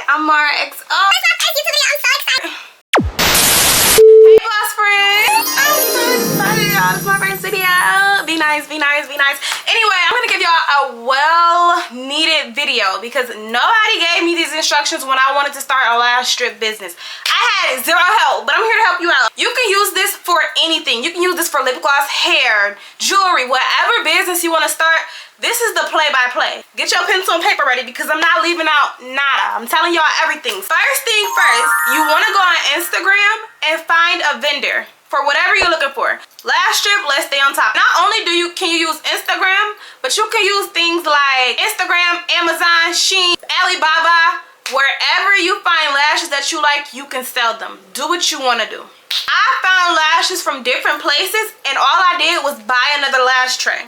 I'm MaraXo. Hey boss friends, I'm so excited y'all. This is my first video. Be nice, be nice, be nice. Anyway, I'm gonna give y'all a well needed video because nobody gave me these instructions when I wanted to start a lash strip business. I had zero help, but I'm here to help you out. You can use this for anything. You can use this for lip gloss, hair, jewelry, whatever business you want to start. This is the play-by-play. Get your pencil and paper ready because I'm not leaving out nada. I'm telling y'all everything. First thing first, you want to go on Instagram and find a vendor for whatever you're looking for. Lash strip, let's stay on top. Not only can you use Instagram, but you can use things like Instagram, Amazon, Shein, Alibaba. Wherever you find lashes that you like, you can sell them. Do what you want to do. I found lashes from different places and all I did was buy another lash tray.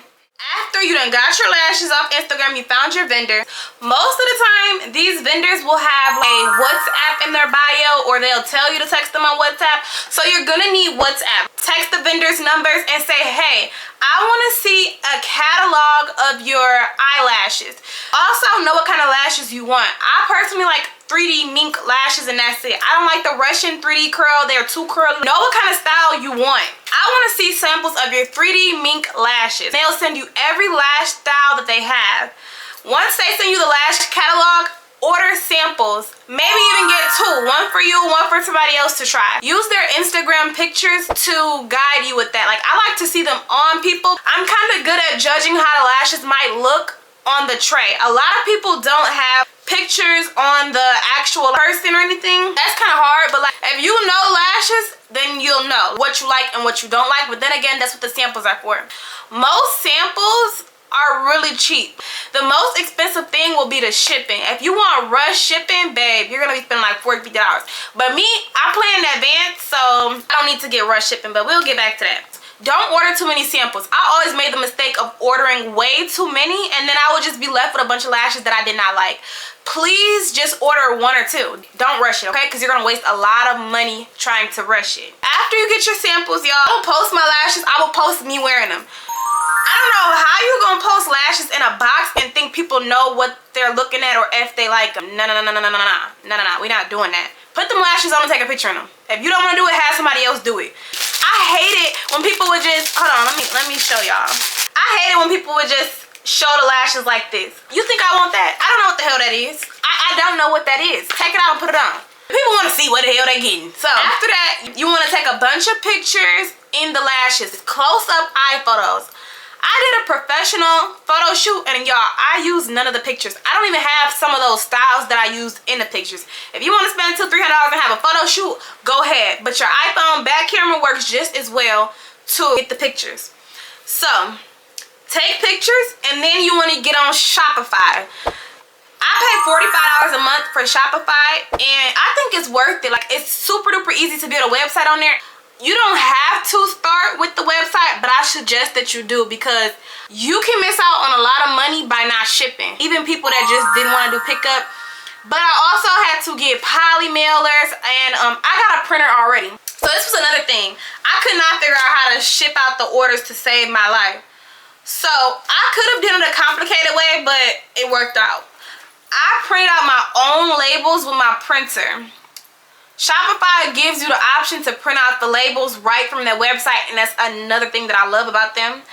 After you done got your lashes off Instagram, you found your vendor. Most of the time, these vendors will have a WhatsApp in their bio or they'll tell you to text them on WhatsApp. So you're gonna need WhatsApp. Text the vendor's numbers and say, hey, I wanna see a catalog of your eyelashes. Also, know what kind of lashes you want. I personally like 3D mink lashes and that's it. I don't like the Russian 3D curl. They're too curly. Know what kind of style you want. I want to see samples of your 3D mink lashes. They'll send you every lash style that they have. Once they send you the lash catalog, order samples. Maybe even get two. One for you, one for somebody else to try. Use their Instagram pictures to guide you with that. Like, I like to see them on people. I'm kind of good at judging how the lashes might look on the tray. A lot of people don't have pictures on the actual person or anything. That's kind of hard, but like if you know lashes, then you'll know what you like and what you don't like. But then again, that's what the samples are for. Most samples are really cheap. The most expensive thing will be the shipping. If you want rush shipping, babe, you're gonna be spending like $40, $50. But me, I plan in advance, so I don't need to get rush shipping, but we'll get back to that. Don't order too many samples. I always made the mistake of ordering way too many and then I would just be left with a bunch of lashes that I did not like. Please just order one or two. Don't rush it, okay? Because you're gonna waste a lot of money trying to rush it. After you get your samples, y'all, I will post my lashes. I will post me wearing them. I don't know how you gonna post lashes in a box and think people know what they're looking at or if they like them. No, we're not doing that. Put them lashes on and take a picture of them. If you don't want to do it, have somebody else do it. I hate it when people would just, hold on, let me show y'all. I hate it when people would just show the lashes like this. You think I want that? I don't know what the hell that is. I don't know what that is. Take it out and put it on. People want to see what the hell they're getting. So after that, you want to take a bunch of pictures in the lashes. Close up eye photos. I did a professional photo shoot and y'all, I used none of the pictures. I don't even have some of those styles that I used in the pictures. If you want to spend $200–300 and have a photo shoot, go ahead. But your iPhone back camera works just as well to get the pictures. So, take pictures and then you want to get on Shopify. I pay $45 a month for Shopify and I think it's worth it. Like, it's super duper easy to build a website on there. You don't have to start with the website, but I suggest that you do because you can miss out on a lot of money by not shipping. Even people that just didn't want to do pickup. But I also had to get poly mailers and I got a printer already. So this was another thing. I could not figure out how to ship out the orders to save my life. So I could have done it a complicated way, but it worked out. I printed out my own labels with my printer. Shopify gives you the option to print out the labels right from their website, and that's another thing that I love about them.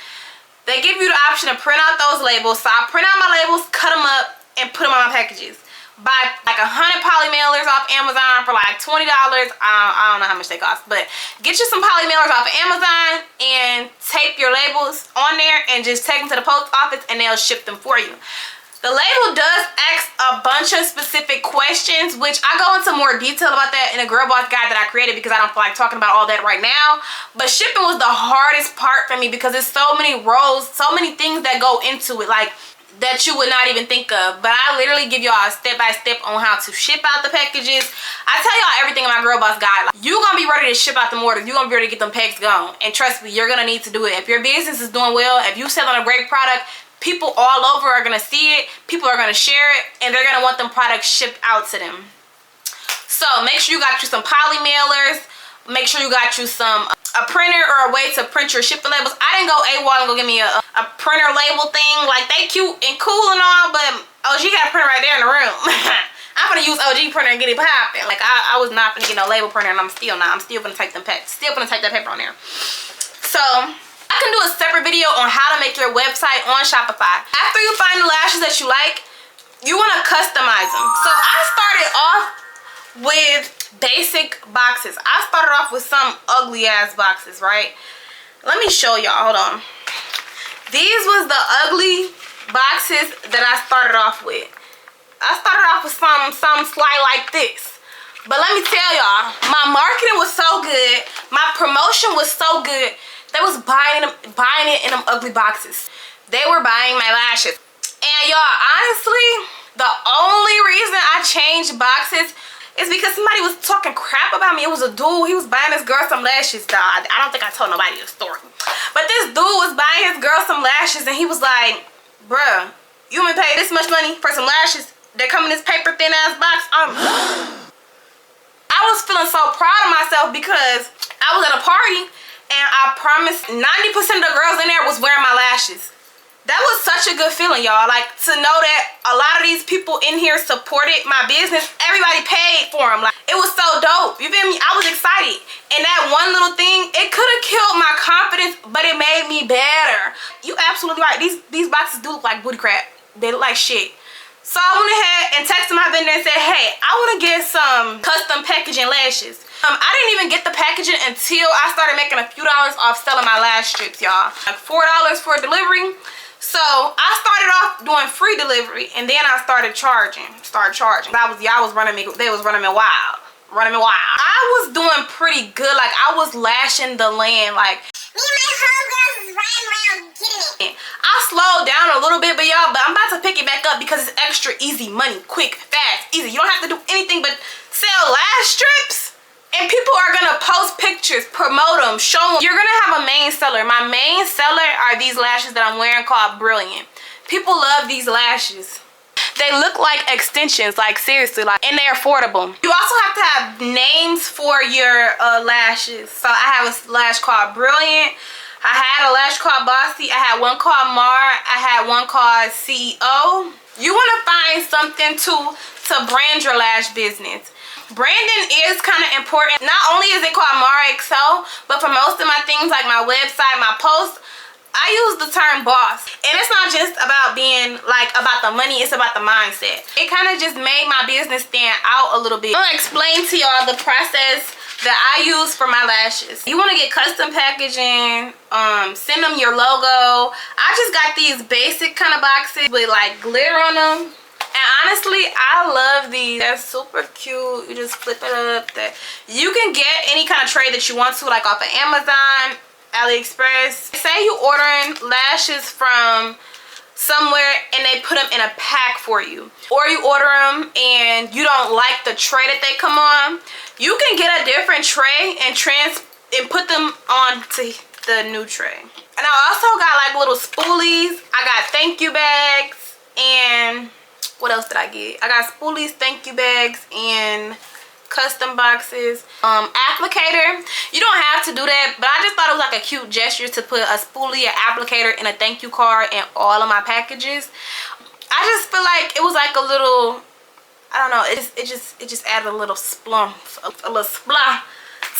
They give you the option to print out those labels. So I print out my labels, cut them up, and put them on my packages. Buy like 100 poly mailers off Amazon for like $20. I don't know how much they cost, but get you some poly mailers off of Amazon and tape your labels on there and just take them to the post office and they'll ship them for you. The label does ask a bunch of specific questions, which I go into more detail about that in a girl boss guide that I created because I don't feel like talking about all that right now. But shipping was the hardest part for me because there's so many rows, so many things that go into it, like that you would not even think of. But I literally give y'all a step-by-step on how to ship out the packages. I tell y'all everything in my girl boss guide. Like, you're gonna be ready to ship out the orders. You're gonna be ready to get them packs going. And trust me, you're gonna need to do it. If your business is doing well, if you're selling a great product, people all over are gonna see it, people are gonna share it, and they're gonna want them products shipped out to them. So make sure you got you some poly mailers, make sure you got you a printer or a way to print your shipping labels. I didn't go AWOL and go get me a printer label thing. Like, they cute and cool and all, but oh, she got a printer right there in the room. I'm gonna gonna use OG printer and get it popping. Like I was not gonna get no label printer, and I'm still not. I'm still gonna take them still gonna take that paper on there. So I can do a separate video on how to make your website on Shopify. After you find the lashes that you like, you wanna customize them. So I started off with basic boxes. I started off with some ugly ass boxes, right? Let me show y'all. Hold on. These was the ugly boxes that I started off with. I started off with some slide like this. But let me tell y'all, my marketing was so good, my promotion was so good, they was buying it in them ugly boxes. They were buying my lashes. And y'all, honestly, the only reason I changed boxes is because somebody was talking crap about me. It was a dude, he was buying this girl some lashes, dog. I don't think I told nobody the story. But this dude was buying his girl some lashes, and he was like, bruh, you want me to pay this much money for some lashes that come in this paper thin ass box? I was feeling so proud of myself because I was at a party and I promised 90% of the girls in there was wearing my lashes. That was such a good feeling, y'all. Like, to know that a lot of these people in here supported my business. Everybody paid for them. Like, it was so dope. You feel me? I was excited. And that one little thing, it could have killed my confidence, but it made me better. You absolutely right. These boxes do look like booty crap. They look like shit. So I went ahead and texted my vendor and said, hey, I want to get some custom packaging lashes. I didn't even get the packaging until I started making a few dollars off selling my lash strips, y'all. Like $4 for delivery. So I started off doing free delivery, and then I started charging. Y'all was running me. They was running me wild. I was doing pretty good. Like, I was lashing the land. Like, me and my homegirls was riding around getting it. I slowed down a little bit, but I'm about to pick it back up because it's extra easy money, quick, fast, easy. You don't have to do anything but sell lash strips. And people are gonna post pictures, promote them, show them. You're gonna have a main seller. My main seller are these lashes that I'm wearing called Brilliant. People love these lashes. They look like extensions, like seriously, like, and they're affordable. You also have to have names for your lashes. So I have a lash called Brilliant. I had a lash called Bossy. I had one called Mar. I had one called CEO. You wanna find something to brand your lash business. Branding is kind of important. Not only is it called MaraXo, but for most of my things like my website, my posts, I use the term boss. And it's not just about being like about the money, it's about the mindset. It kind of just made my business stand out a little bit. I'm gonna explain to y'all the process that I use for my lashes. You want to get custom packaging, send them your logo. I just got these basic kind of boxes with like glitter on them. And honestly, I love these. They're super cute. You just flip it up. You can get any kind of tray that you want to, like off of Amazon, AliExpress. Say you ordering lashes from somewhere and they put them in a pack for you. Or you order them and you don't like the tray that they come on. You can get a different tray and put them onto the new tray. And I also got like little spoolies. I got thank you bags and... what else did I get? I got spoolies, thank you bags, and custom boxes. Applicator. You don't have to do that, but I just thought it was like a cute gesture to put a spoolie, an applicator, and a thank you card in all of my packages. I just feel like it was like a little, I don't know, it just added a little splump, a little splah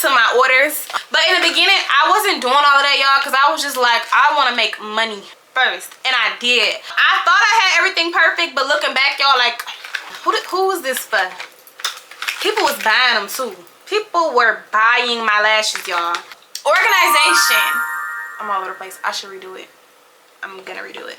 to my orders. But in the beginning, I wasn't doing all of that, y'all, because I was just like, I want to make money first, and I did. I thought I had everything perfect, but looking back, y'all, like, who was this for? People was buying them too. People were buying my lashes, y'all. Organization. I'm all over the place. I should redo it. I'm gonna redo it.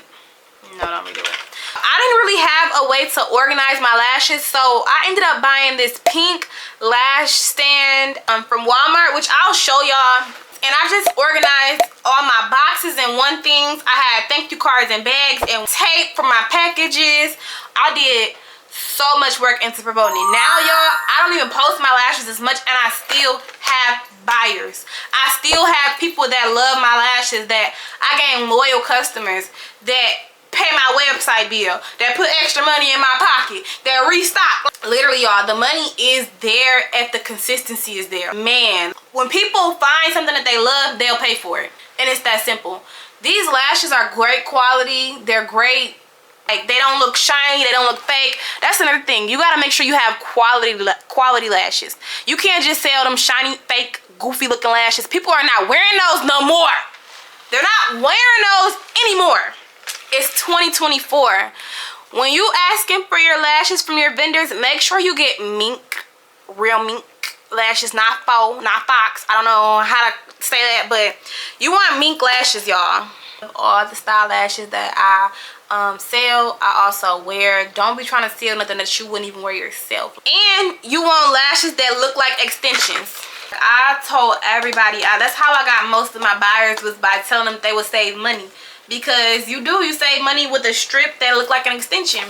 No, don't redo it. I didn't really have a way to organize my lashes, so I ended up buying this pink lash stand from Walmart, which I'll show y'all. And I just organized all my boxes and one things. I had thank you cards and bags and tape for my packages. I did so much work into promoting it. Now, y'all, I don't even post my lashes as much, and I still have buyers. I still have people that love my lashes, that I gain loyal customers, that pay my website bill, that put extra money in my pocket, that restock. Literally, y'all, the money is there if the consistency is there. Man, when people find something that they love, they'll pay for it. And it's that simple. These lashes are great quality. They're great Like, they don't look shiny, they don't look fake. That's another thing. You gotta make sure you have quality lashes. You can't just sell them shiny, fake, goofy looking lashes. People are not wearing those no more. They're not wearing those anymore. It's 2024. When you asking for your lashes from your vendors, make sure you get mink, real mink lashes, not faux, not fox. I don't know how to say that, but you want mink lashes, y'all. All the style lashes that I sell, I also wear. Don't be trying to sell nothing that you wouldn't even wear yourself. And you want lashes that look like extensions. I told everybody, that's how I got most of my buyers, was by telling them they would save money. Because you save money with a strip that look like an extension.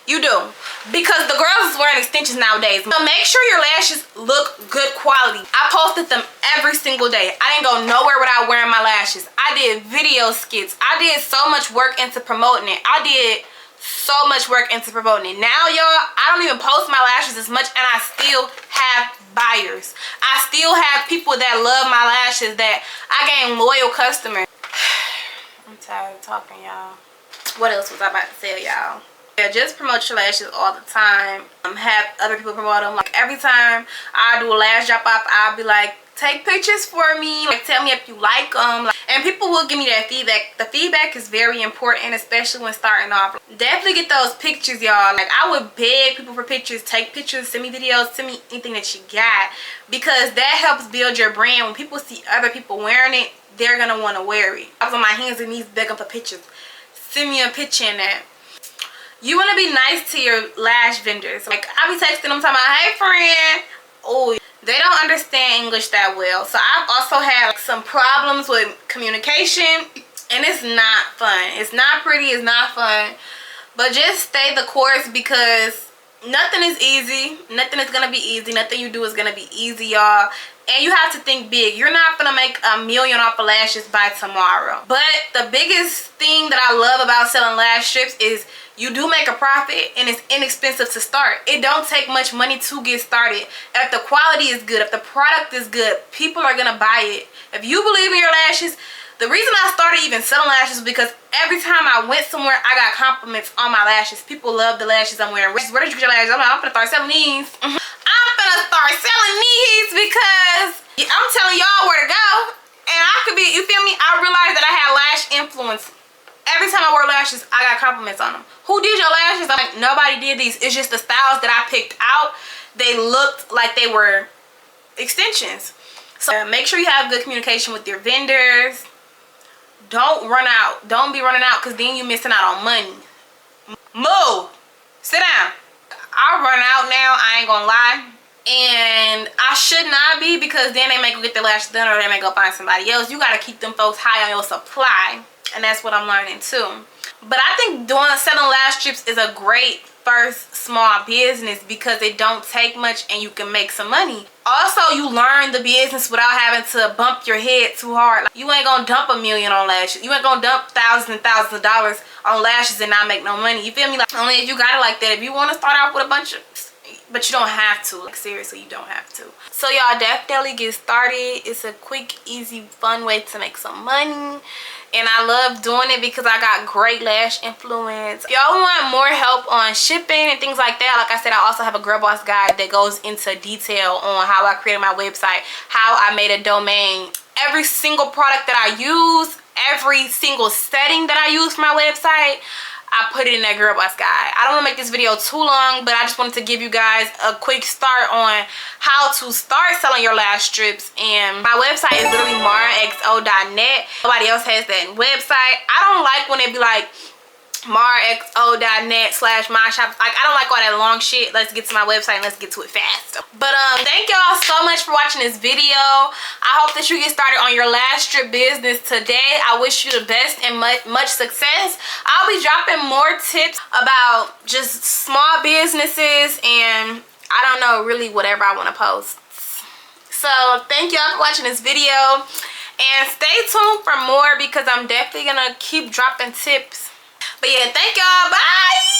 You do. Because the girls is wearing extensions nowadays. So make sure your lashes look good quality. I posted them every single day. I didn't go nowhere without wearing my lashes. I did video skits. I did so much work into promoting it. I did so much work into promoting it. Now, y'all, I don't even post my lashes as much, and I still have buyers. I still have people that love my lashes, that I gain loyal customers. I'm tired of talking, y'all. What else was I about to tell y'all? Yeah, just promote your lashes all the time. Have other people promote them. Like, every time I do a lash drop off, I'll be like, take pictures for me. Like, tell me if you like them. Like, and people will give me that feedback. The feedback is very important, especially when starting off. Definitely get those pictures, y'all. Like, I would beg people for pictures. Take pictures, send me videos, send me anything that you got. Because that helps build your brand. When people see other people wearing it, they're going to want to wear it. I was on my hands and knees begging for pictures. Send me a picture in that. You want to be nice to your lash vendors. Like, I be texting them talking about, hey friend. Oh, they don't understand English that well. So I've also had some problems with communication, and it's not fun. It's not pretty, it's not fun. But just stay the course, because nothing is easy. Nothing is going to be easy. Nothing you do is going to be easy, y'all. And you have to think big. You're not going to make $1 million off of lashes by tomorrow. But the biggest thing that I love about selling lash strips is you do make a profit, and it's inexpensive to start. It don't take much money to get started. If the quality is good, if the product is good, people are going to buy it. If you believe in your lashes, the reason I started even selling lashes is because every time I went somewhere, I got compliments on my lashes. People love the lashes I'm wearing. Where did you get your lashes? I'm gonna start selling these. I'm gonna start selling these because I'm telling y'all where to go. And I could be, you feel me? I realized that I had lash influence. Every time I wore lashes, I got compliments on them. Who did your lashes? I'm like, nobody did these. It's just the styles that I picked out. They looked like they were extensions. So make sure you have good communication with your vendors. Don't run out. Don't be running out, because then you're missing out on money. Move. Sit down. I run out now. I ain't gonna lie. And I should not be, because then they may go get their lashes done, or they may go find somebody else. You gotta keep them folks high on your supply. And that's what I'm learning too. But I think selling lash strips is a great first small business, because it don't take much and you can make some money. Also, you learn the business without having to bump your head too hard. Like, you ain't gonna dump $1 million on lashes. You ain't gonna dump thousands and thousands of dollars on lashes and not make no money. You feel me? Like, only if you got it like that. If you want to start off with a bunch of, but you don't have to. Like, seriously, you don't have to. So y'all definitely get started. It's a quick, easy, fun way to make some money. And I love doing it because I got great lash influence. If y'all want more help on shipping and things like that, like I said, I also have a Girl Boss guide that goes into detail on how I created my website, how I made a domain, every single product that I use, every single setting that I use for my website. I put it in that Girl Boss guide. I don't want to make this video too long, but I just wanted to give you guys a quick start on how to start selling your lash strips. And my website is literally MaraXo.net. Nobody else has that website. I don't like when they be like MaraXo.net/myshop. Like, I don't like all that long shit. Let's get to my website and let's get to it fast. But thank y'all so much for watching this video. I hope that you get started on your lash strip business today. I wish you the best and much success. I'll be dropping more tips about just small businesses, and I don't know, really whatever I want to post. So thank y'all for watching this video, and stay tuned for more, because I'm definitely gonna keep dropping tips. But yeah, thank y'all. Bye.